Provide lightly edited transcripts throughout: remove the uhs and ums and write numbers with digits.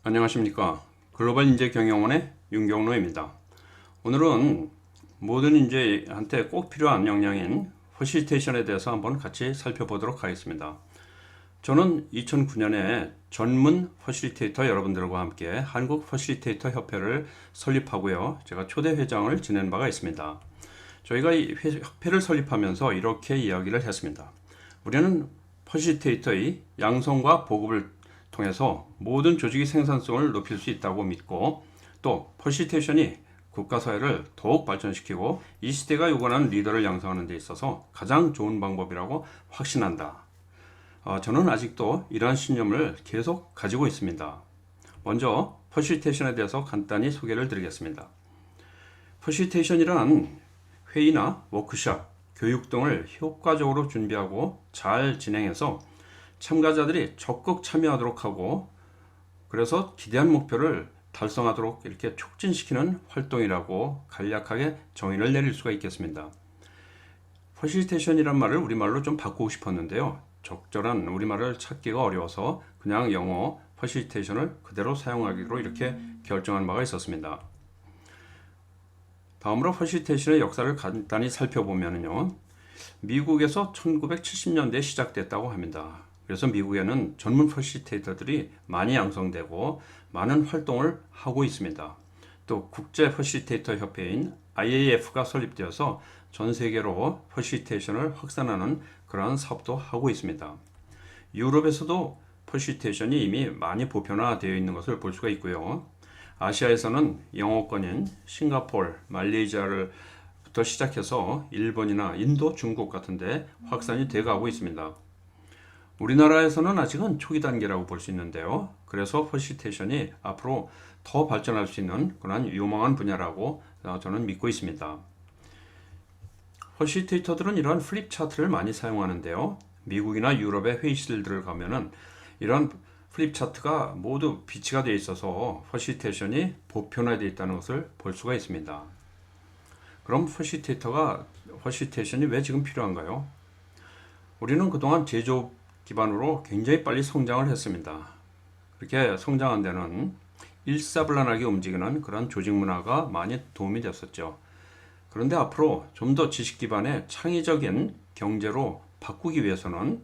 안녕하십니까. 글로벌 인재 경영원의 윤경로입니다. 오늘은 모든 인재한테 꼭 필요한 역량인 퍼시테이션에 대해서 한번 같이 살펴보도록 하겠습니다. 저는 2009년에 전문 퍼시리테이터 여러분들과 함께 한국 퍼시리테이터 협회를 설립하고요. 제가 초대 회장을 지낸 바가 있습니다. 저희가 이 협회를 설립하면서 이렇게 이야기를 했습니다. 우리는 퍼시리테이터의 양성과 보급을 통해서 모든 조직의 생산성을 높일 수 있다고 믿고, 또 퍼시테이션이 국가사회를 더욱 발전시키고 이 시대가 요구하는 리더를 양성하는 데 있어서 가장 좋은 방법이라고 확신한다. 저는 아직도 이러한 신념을 계속 가지고 있습니다. 먼저 퍼시테이션에 대해서 간단히 소개를 드리겠습니다. 퍼시테이션이란 회의나 워크숍, 교육 등을 효과적으로 준비하고 잘 진행해서 참가자들이 적극 참여하도록 하고, 그래서 기대한 목표를 달성하도록 이렇게 촉진시키는 활동이라고 간략하게 정의를 내릴 수가 있겠습니다. 퍼시테이션이란 말을 우리말로 좀 바꾸고 싶었는데요. 적절한 우리말을 찾기가 어려워서 그냥 영어 퍼시테이션을 그대로 사용하기로 이렇게 결정한 바가 있었습니다. 다음으로 퍼시테이션의 역사를 간단히 살펴보면요. 미국에서 1970년대에 시작됐다고 합니다. 그래서 미국에는 전문 퍼시테이터들이 많이 양성되고 많은 활동을 하고 있습니다. 또 국제 퍼시테이터 협회인 IAF가 설립되어서 전 세계로 퍼시테이션을 확산하는 그러한 사업도 하고 있습니다. 유럽에서도 퍼시테이션이 이미 많이 보편화되어 있는 것을 볼 수가 있고요. 아시아에서는 영어권인 싱가포르, 말레이시아부터 시작해서 일본이나 인도, 중국 같은데 확산이 되어가고 있습니다. 우리나라에서는 아직은 초기 단계라고 볼 수 있는데요. 그래서 퍼시테이션이 앞으로 더 발전할 수 있는 그런 유망한 분야라고 저는 믿고 있습니다. 퍼시테이터들은 이러한 플립 차트를 많이 사용하는데요. 미국이나 유럽의 회의실들을 가면은 이런 플립 차트가 모두 비치가 되어 있어서 퍼시테이션이 보편화되어 있다는 것을 볼 수가 있습니다. 그럼 퍼시테이션이 왜 지금 필요한가요? 우리는 그동안 제조업 기반으로 굉장히 빨리 성장을 했습니다. 그렇게 성장한 데는 일사불란하게 움직이는 그런 조직 문화가 많이 도움이 됐었죠. 그런데 앞으로 좀 더 지식 기반의 창의적인 경제로 바꾸기 위해서는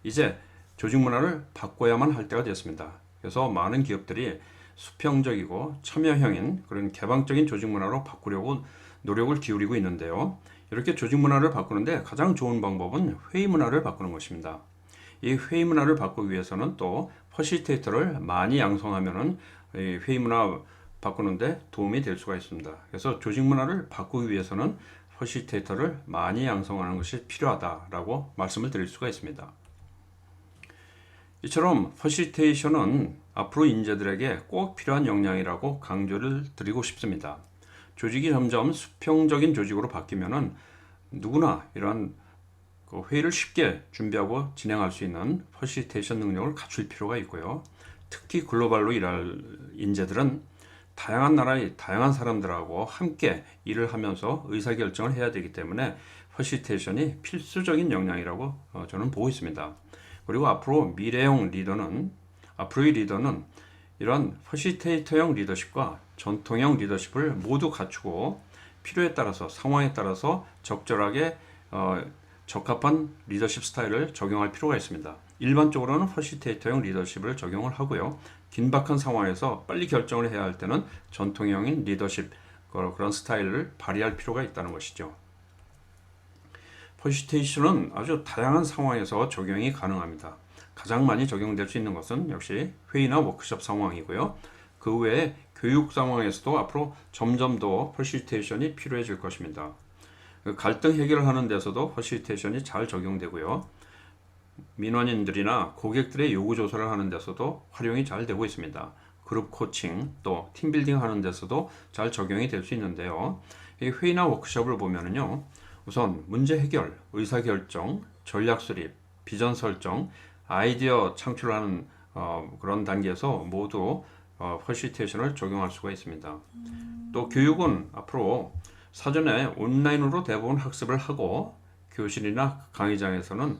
이제 조직 문화를 바꿔야만 할 때가 됐습니다. 그래서 많은 기업들이 수평적이고 참여형인 그런 개방적인 조직 문화로 바꾸려고 노력을 기울이고 있는데요. 이렇게 조직 문화를 바꾸는데 가장 좋은 방법은 회의 문화를 바꾸는 것입니다. 이 회의 문화를 바꾸기 위해서는 또 퍼시테이터를 많이 양성하면은 회의 문화 바꾸는데 도움이 될 수가 있습니다. 그래서 조직 문화를 바꾸기 위해서는 퍼시테이터를 많이 양성하는 것이 필요하다라고 말씀을 드릴 수가 있습니다. 이처럼 퍼시테이션은 앞으로 인재들에게 꼭 필요한 역량이라고 강조를 드리고 싶습니다. 조직이 점점 수평적인 조직으로 바뀌면은 누구나 이러한 회의를 쉽게 준비하고 진행할 수 있는 퍼시테이션 능력을 갖출 필요가 있고요. 특히 글로벌로 일할 인재들은 다양한 나라의 다양한 사람들하고 함께 일을 하면서 의사결정을 해야 되기 때문에 퍼시테이션이 필수적인 역량이라고 저는 보고 있습니다. 그리고 앞으로의 리더는 이런 퍼시테이터형 리더십과 전통형 리더십을 모두 갖추고 필요에 따라서 상황에 따라서 적절하게 적합한 리더십 스타일을 적용할 필요가 있습니다. 일반적으로는 퍼시테이터형 리더십을 적용을 하고요. 긴박한 상황에서 빨리 결정을 해야 할 때는 전통형인 리더십 그런 스타일을 발휘할 필요가 있다는 것이죠. 퍼시테이션은 아주 다양한 상황에서 적용이 가능합니다. 가장 많이 적용될 수 있는 것은 역시 회의나 워크숍 상황이고요. 그 외에 교육 상황에서도 앞으로 점점 더 퍼시테이션이 필요해질 것입니다. 갈등 해결을 하는 데서도 퍼시테이션이 잘 적용되고요. 민원인들이나 고객들의 요구 조사를 하는 데서도 활용이 잘 되고 있습니다. 그룹 코칭 또 팀빌딩 하는 데서도 잘 적용이 될 수 있는데요. 이 회의나 워크숍을 보면은요. 우선 문제 해결, 의사결정, 전략 수립, 비전 설정, 아이디어 창출하는 그런 단계에서 모두 퍼시테이션을 적용할 수가 있습니다. 또 교육은 앞으로 사전에 온라인으로 대부분 학습을 하고 교실이나 강의장에서는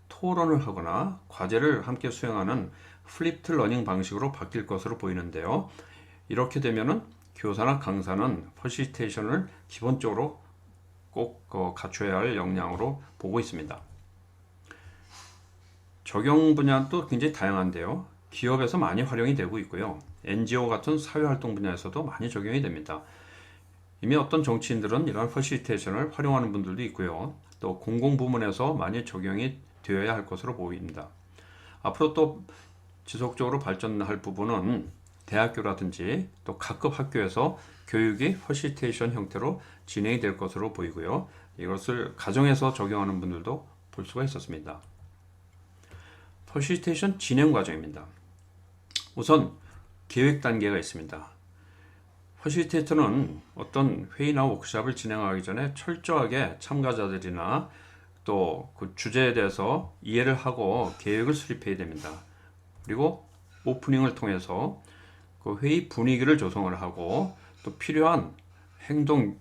토론을 하거나 과제를 함께 수행하는 플립드 러닝 방식으로 바뀔 것으로 보이는데요. 이렇게 되면은 교사나 강사는 퍼시테이션을 기본적으로 꼭 갖춰야 할 역량으로 보고 있습니다. 적용 분야도 굉장히 다양한데요. 기업에서 많이 활용이 되고 있고요. NGO 같은 사회활동 분야에서도 많이 적용이 됩니다. 이미 어떤 정치인들은 이런 퍼시테이션을 활용하는 분들도 있고요. 또 공공부문에서 많이 적용이 되어야 할 것으로 보입니다. 앞으로 또 지속적으로 발전할 부분은 대학교라든지 또 각급 학교에서 교육이 퍼시테이션 형태로 진행이 될 것으로 보이고요. 이것을 가정에서 적용하는 분들도 볼 수가 있었습니다. 퍼시테이션 진행 과정입니다. 우선 계획 단계가 있습니다. 퍼시테이터는 어떤 회의나 워크숍을 진행하기 전에 철저하게 참가자들이나 또 그 주제에 대해서 이해를 하고 계획을 수립해야 됩니다. 그리고 오프닝을 통해서 그 회의 분위기를 조성을 하고 또 필요한 행동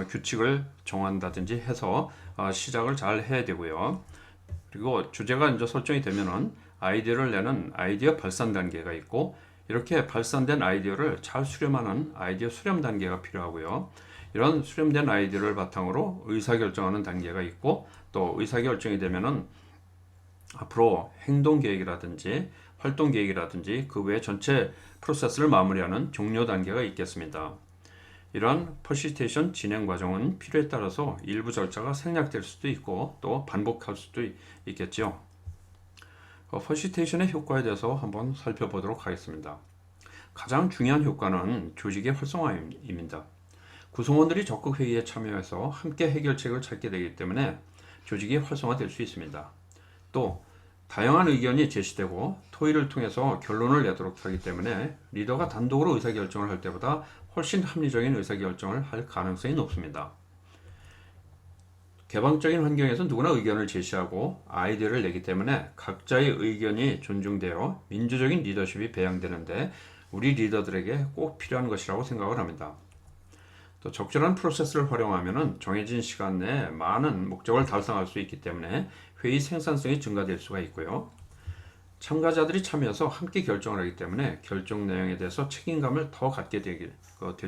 규칙을 정한다든지 해서 시작을 잘 해야 되고요. 그리고 주제가 이제 설정이 되면은 아이디어를 내는 아이디어 발산 단계가 있고, 이렇게 발산된 아이디어를 잘 수렴하는 아이디어 수렴 단계가 필요하고요. 이런 수렴된 아이디어를 바탕으로 의사결정하는 단계가 있고, 또 의사결정이 되면은 앞으로 행동 계획이라든지 활동 계획이라든지 그 외 전체 프로세스를 마무리하는 종료 단계가 있겠습니다. 이러한 퍼시테이션 진행 과정은 필요에 따라서 일부 절차가 생략될 수도 있고 또 반복할 수도 있겠죠. 퍼시테이션의 효과에 대해서 한번 살펴보도록 하겠습니다. 가장 중요한 효과는 조직의 활성화입니다. 구성원들이 적극 회의에 참여해서 함께 해결책을 찾게 되기 때문에 조직이 활성화될 수 있습니다. 또 다양한 의견이 제시되고 토의를 통해서 결론을 내도록 하기 때문에 리더가 단독으로 의사결정을 할 때보다 훨씬 합리적인 의사결정을 할 가능성이 높습니다. 개방적인 환경에서 누구나 의견을 제시하고 아이디어를 내기 때문에 각자의 의견이 존중되어 민주적인 리더십이 배양되는데 우리 리더들에게 꼭 필요한 것이라고 생각을 합니다. 또 적절한 프로세스를 활용하면 정해진 시간 내에 많은 목적을 달성할 수 있기 때문에 회의 생산성이 증가될 수가 있고요. 참가자들이 참여해서 함께 결정을 하기 때문에 결정 내용에 대해서 책임감을 더 갖게 될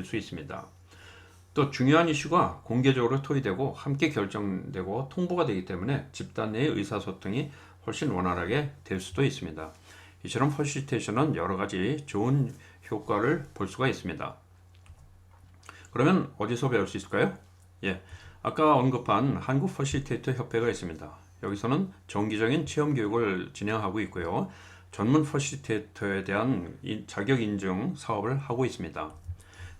수 있습니다. 또 중요한 이슈가 공개적으로 토의되고 함께 결정되고 통보가 되기 때문에 집단 내의 의사소통이 훨씬 원활하게 될 수도 있습니다. 이처럼 퍼시테이션은 여러 가지 좋은 효과를 볼 수가 있습니다. 그러면 어디서 배울 수 있을까요? 아까 언급한 한국 퍼시테이터 협회가 있습니다. 여기서는 정기적인 체험 교육을 진행하고 있고요. 전문 퍼시테이터에 대한 자격 인증 사업을 하고 있습니다.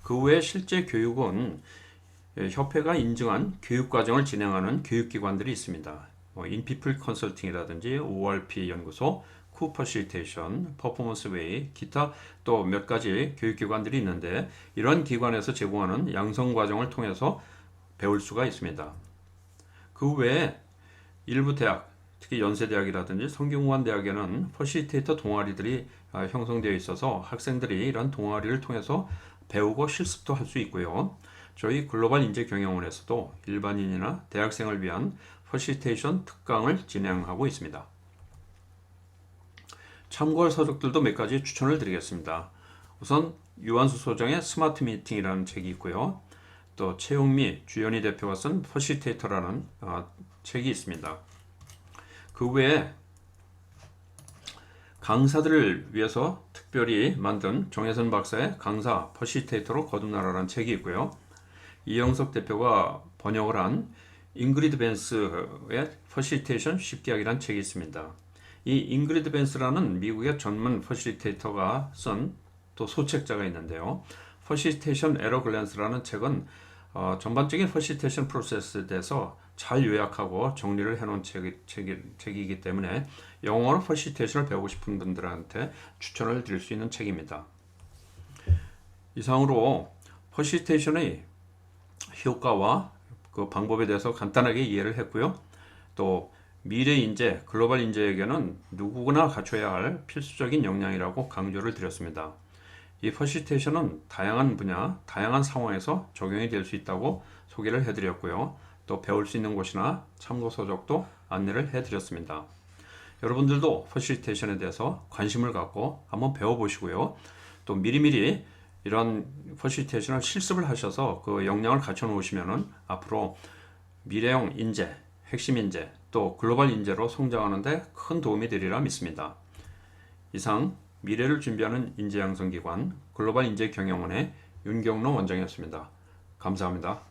그 외에 실제 교육은 협회가 인증한 교육과정을 진행하는 교육기관들이 있습니다. 인피플 컨설팅이라든지 ORP 연구소, 쿠 퍼시테이션, 퍼포먼스 웨이, 기타 또 몇 가지 교육기관들이 있는데 이런 기관에서 제공하는 양성과정을 통해서 배울 수가 있습니다. 그 외에 일부 대학, 특히 연세대학이라든지 성균관대학에는 퍼시테이터 동아리들이 형성되어 있어서 학생들이 이런 동아리를 통해서 배우고 실습도 할 수 있고요. 저희 글로벌 인재경영원에서도 일반인이나 대학생을 위한 퍼시테이션 특강을 진행하고 있습니다. 참고할 서적들도 몇 가지 추천을 드리겠습니다. 우선 유한수 소장의 스마트 미팅이라는 책이 있고요. 또 최용미 주연희 대표가 쓴 퍼시테이터라는 책이 있습니다. 그 외에 강사들을 위해서 특별히 만든 정혜선 박사의 강사 퍼시테이터로 거듭나라라는 책이 있고요. 이영석 대표가 번역을 한 잉그리드 벤스의 퍼시테이션 쉽게 하기라는 책이 있습니다. 이 잉그리드 벤스라는 미국의 전문 퍼시테이터가 쓴 또 소책자가 있는데요. 퍼시테이션 에러 글랜스라는 책은 전반적인 퍼시테이션 프로세스에 대해서 잘 요약하고 정리를 해놓은 책이기 때문에 영어로 퍼시테이션을 배우고 싶은 분들한테 추천을 드릴 수 있는 책입니다. 이상으로 퍼시테이션의 효과와 그 방법에 대해서 간단하게 이해를 했고요. 또 미래 인재, 글로벌 인재에게는 누구나 갖춰야 할 필수적인 역량이라고 강조를 드렸습니다. 이 퍼시테이션은 다양한 분야, 다양한 상황에서 적용이 될 수 있다고 소개를 해드렸고요. 또 배울 수 있는 곳이나 참고 서적도 안내를 해드렸습니다. 여러분들도 퍼실리테이션에 대해서 관심을 갖고 한번 배워보시고요. 또 미리미리 이런 퍼실리테이션을 실습을 하셔서 그 역량을 갖춰 놓으시면은 앞으로 미래형 인재, 핵심 인재, 또 글로벌 인재로 성장하는데 큰 도움이 되리라 믿습니다. 이상 미래를 준비하는 인재 양성기관 글로벌 인재 경영원의 윤경로 원장이었습니다. 감사합니다.